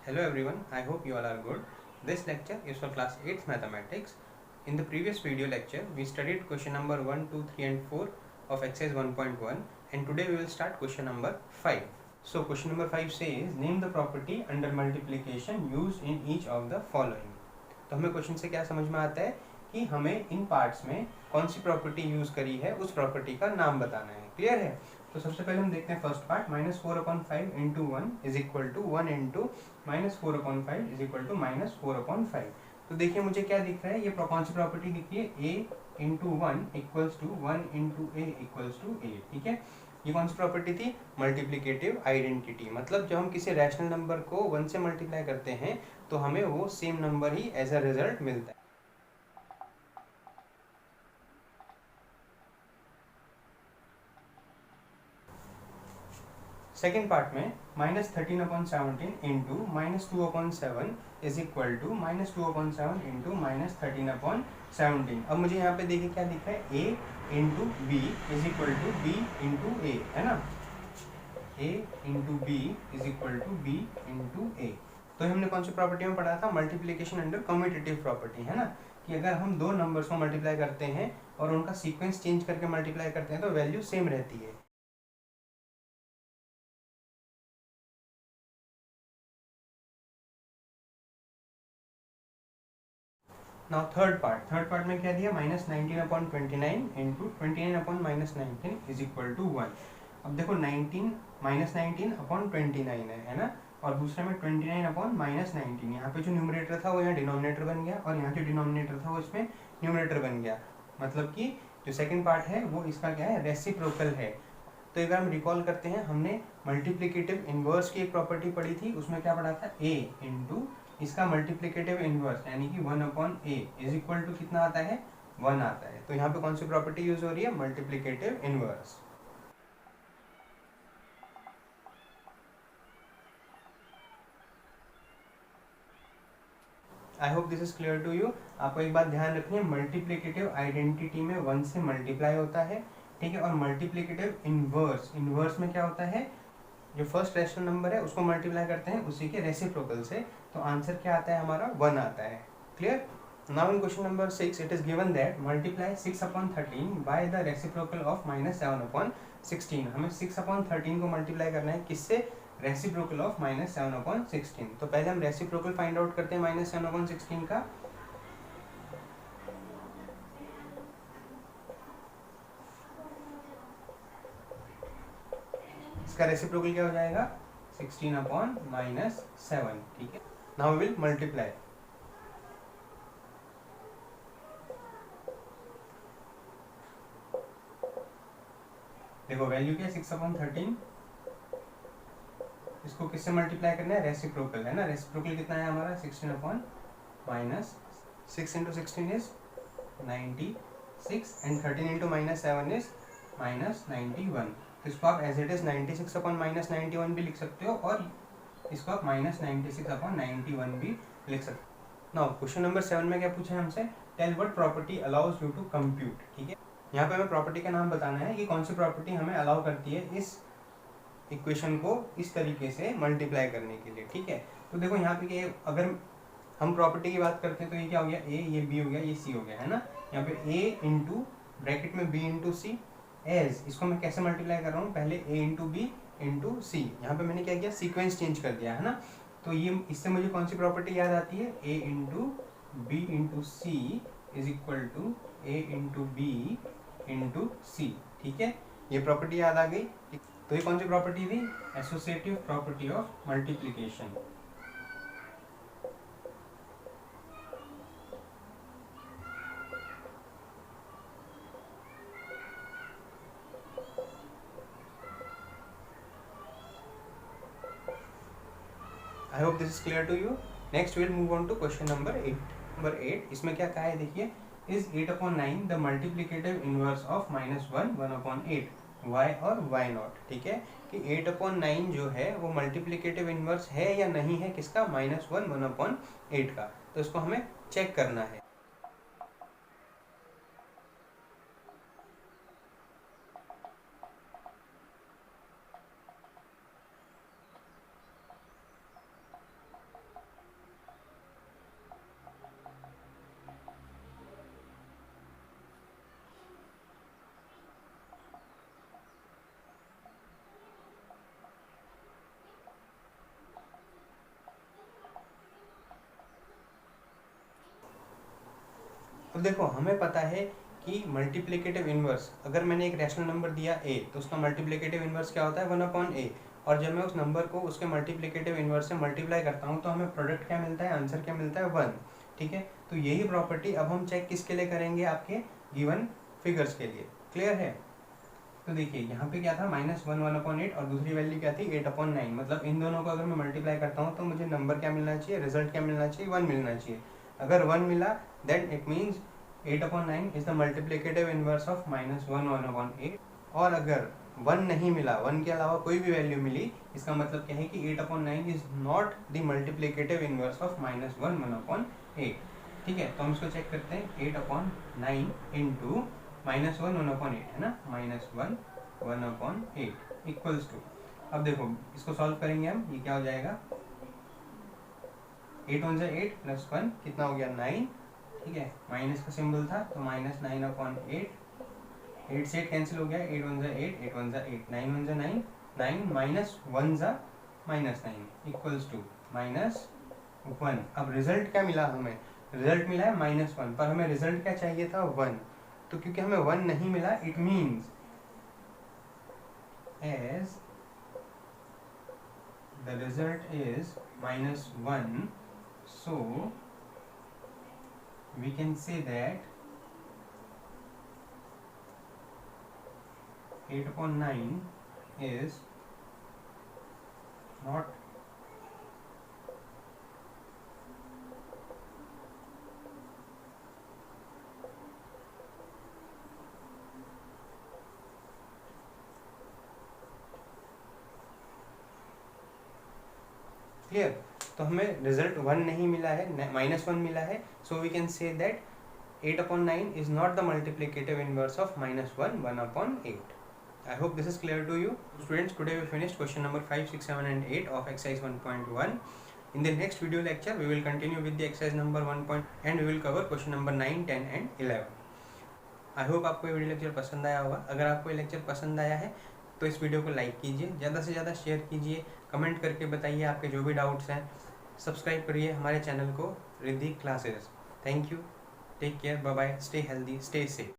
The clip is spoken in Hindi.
Hello everyone, I hope you all are good. This lecture is for class 8th mathematics. In the previous video lecture, we studied question number 1, 2, 3 and 4 of exercise 1.1 and today we will start question number 5. So question number 5 says, name the property under multiplication used in each of the following. तो हमें क्वेश्चन से क्या समझ में आता है कि हमें इन पार्ट्स में कौन सी प्रॉपर्टी यूज करी है उस प्रॉपर्टी का नाम बताना है। क्लियर है? तो सबसे पहले हम देखते हैं first part, -4/5 into 1 is equal to 1 into -4/5 is equal to -4/5। तो देखिए मुझे क्या दिख रहा है, ये कौन सी प्रॉपर्टी दिख रही है, a into 1 equals to 1 into a equals to a. ठीक है, ये कौन सी प्रॉपर्टी थी? Multiplicative identity. मतलब जब हम किसी रैशनल नंबर को 1 से मल्टीप्लाई करते हैं तो हमें वो सेम नंबर ही एज अ रिजल्ट मिलता है। सेकेंड पार्ट में -13/17 into -2/7 is equal to -2/7 into -13/17। अब मुझे यहाँ पे देखिए क्या दिख रहा है, a into b is equal to b into a, है ना। a into b is equal to b into a. तो हमने कौन सी प्रॉपर्टी में पढ़ा था? मल्टीप्लीकेशन अंडर कम्यूटेटिव प्रॉपर्टी, है ना, कि अगर हम दो नंबर्स को मल्टीप्लाई करते हैं और उनका सीक्वेंस चेंज करके मल्टीप्लाई करते हैं तो वैल्यू सेम रहती है। नाउ थर्ड पार्ट में क्या दिया, -19/29 इंटू 29/-19 इज इक्वल टू 1। अब देखो 19 -19/29 है ना, और दूसरे में 29/-19। यहाँ पे जो न्यूमरेटर था वो यहाँ डिनोमिनेटर बन गया और यहाँ जो डिनोमिनेटर था वो इसमें न्यूमरेटर बन गया। मतलब कि जो सेकंड पार्ट है वो इसका क्या है, रेसिप्रोकल है। तो एक बार हम रिकॉल करते हैं, हमने मल्टीप्लिकेटिव इनवर्स की एक प्रॉपर्टी पढ़ी थी, उसमें क्या पढ़ा था, a इंटू इसका मल्टीप्लिकेटिव इनवर्स यानी कि 1/a इज इक्वल टू कितना आता है, 1 आता है। तो यहाँ पे कौन सी प्रॉपर्टी यूज हो रही है, multiplicative inverse. I hope this is clear to you. आपको एक बात ध्यान रखनी है, मल्टीप्लिकेटिव आइडेंटिटी में 1 से मल्टीप्लाई होता है, ठीक है, और मल्टीप्लिकेटिव इनवर्स में क्या होता है, जो फर्स्ट रैशनल नंबर है उसको मल्टीप्लाई करते हैं उसी के रेसिप्रोकल से, तो आंसर क्या आता है हमारा, 1 आता है। Clear? Now in question number 6 it is given that multiply 6/13 by the reciprocal of -7/16। हमें 6/13 को मल्टीप्लाई करना है किससे, रेसिप्रोकल ऑफ -7/16। तो पहले हम रेसिप्रोकल फाइंड आउट करते हैं -7/16 का। इसका रेसिप्रोकल क्या हो जाएगा, 16/-7। ठीक है, नाउ वी विल मल्टीप्लाई। देखो वैल्यू क्या है, 6/13, इसको किससे मल्टीप्लाई करना है, रेसिप्रोकल, है ना। रेसिप्रोकल कितना है हमारा, 16/-6 into 16 is 96 and 13 into -7 is -91। तो इसको आप एज इट इज 96/-91 भी लिख सकते हो और इसको आप -96/91 भी लिख सकते हो। नाउ क्वेश्चन नंबर 7 में क्या पूछा है हमसे, tell what property allows you to compute. ठीक है, यहाँ पे हमें प्रॉपर्टी का नाम बताना है कि कौन सी प्रॉपर्टी हमें अलाउ करती है इस इक्वेशन को इस तरीके से मल्टीप्लाई करने के लिए। ठीक है, तो देखो यहाँ पे कि अगर हम प्रॉपर्टी की बात करते हैं तो ये क्या हो गया, a, ये b हो गया, ये c हो गया, है ना। यहाँ पे a इंटू ब्रैकेट में b इंटू सी, एज इसको मैं कैसे मल्टीप्लाई कर रहा हूँ, पहले a इंटू बी इंटू सी, यहाँ पे मैंने क्या किया, सीक्वेंस चेंज कर दिया, है ना। तो ये इससे मुझे कौन सी प्रॉपर्टी याद आती है, a into b into c is equal to a into b into c. ठीक है, ये प्रॉपर्टी याद आ गई। तो ये कौन सी प्रॉपर्टी थी, associative property of multiplication. I hope this is clear to you. Next will move on to question number 8। इसमें क्या कहा है देखिए, is 8/9 the multiplicative inverse of -1 1/8 y और y नॉट। ठीक है, कि 8/9 जो है वो मल्टीप्लिकेटिव इनवर्स है या नहीं है किसका, -1 1/8 का। तो इसको हमें चेक करना है। तो देखो हमें पता है कि मल्टीप्लिकेटिव इन्वर्स, अगर मैंने एक रैशनल नंबर दिया a तो उसका मल्टीप्लिकेटिव इन्वर्स क्या होता है 1/a, और जब मैं उस नंबर को उसके मल्टीप्लिकेटिव इन्वर्स से मल्टीप्लाई करता हूँ तो हमें प्रोडक्ट क्या मिलता है, आंसर क्या मिलता है 1। ठीक है, तो यही प्रॉपर्टी अब हम चेक किसके लिए करेंगे, आपके गिवन फिगर्स के लिए। क्लियर है? तो देखिए यहाँ पे क्या था -1/8 और दूसरी वैल्यू क्या थी 8/9, मतलब इन दोनों को अगर मैं मल्टीप्लाई करता हूँ तो मुझे नंबर क्या मिलना चाहिए, रिजल्ट क्या मिलना चाहिए, 1 मिलना चाहिए। अगर 1 मिला then it means 8/9 is the multiplicative inverse of -1/8। और अगर 1 नहीं मिला, 1 के अलावा कोई भी वैल्यू मिली, इसका मतलब क्या है कि 8/9 is not the multiplicative inverse of -1/8। ठीक है, तो हम इसको चेक करते हैं। 8/9 इंटू -1/8 है ना, -1/8 इक्वल्स टू, अब देखो इसको सॉल्व करेंगे हम, ये क्या हो जाएगा 8 1 8 प्लस 1 कितना हो गया 9। ठीक है, माइनस का सिंबल था तो -9/8, 8 से 8 कैंसिल हो गया, 8 1 8, 8 1 8, 9 1 9, 9 माइनस 1 -9 इक्वल्स टू -1। अब रिजल्ट क्या मिला हमें, रिजल्ट मिला है -1, पर हमें रिजल्ट क्या चाहिए था 1। तो क्योंकि हमें 1 नहीं मिला, it means as the result is -1, so we can say that 8/9 is not clear. तो हमें रिजल्ट 1 नहीं मिला है, -1 मिला है, so we can say that 8/9 is not the multiplicative inverse of -1/8. I hope this is clear to you. Students, today we finished question number 5, 6, 7 and 8 of exercise 1.1. In the next video lecture, we will continue with the exercise number 1. And we will cover question number 9, 10 and 11. I hope आपको ये वीडियो लेक्चर पसंद आया होगा। अगर आपको ये लेक्चर पसंद आया है तो इस वीडियो को लाइक कीजिए, ज़्यादा से ज़्यादा शेयर कीजिए, कमेंट करके बताइए आपके जो भी डाउट्स हैं। सब्सक्राइब करिए हमारे चैनल को, Riddhi classes. Thank you, take care, bye bye, stay healthy, stay safe.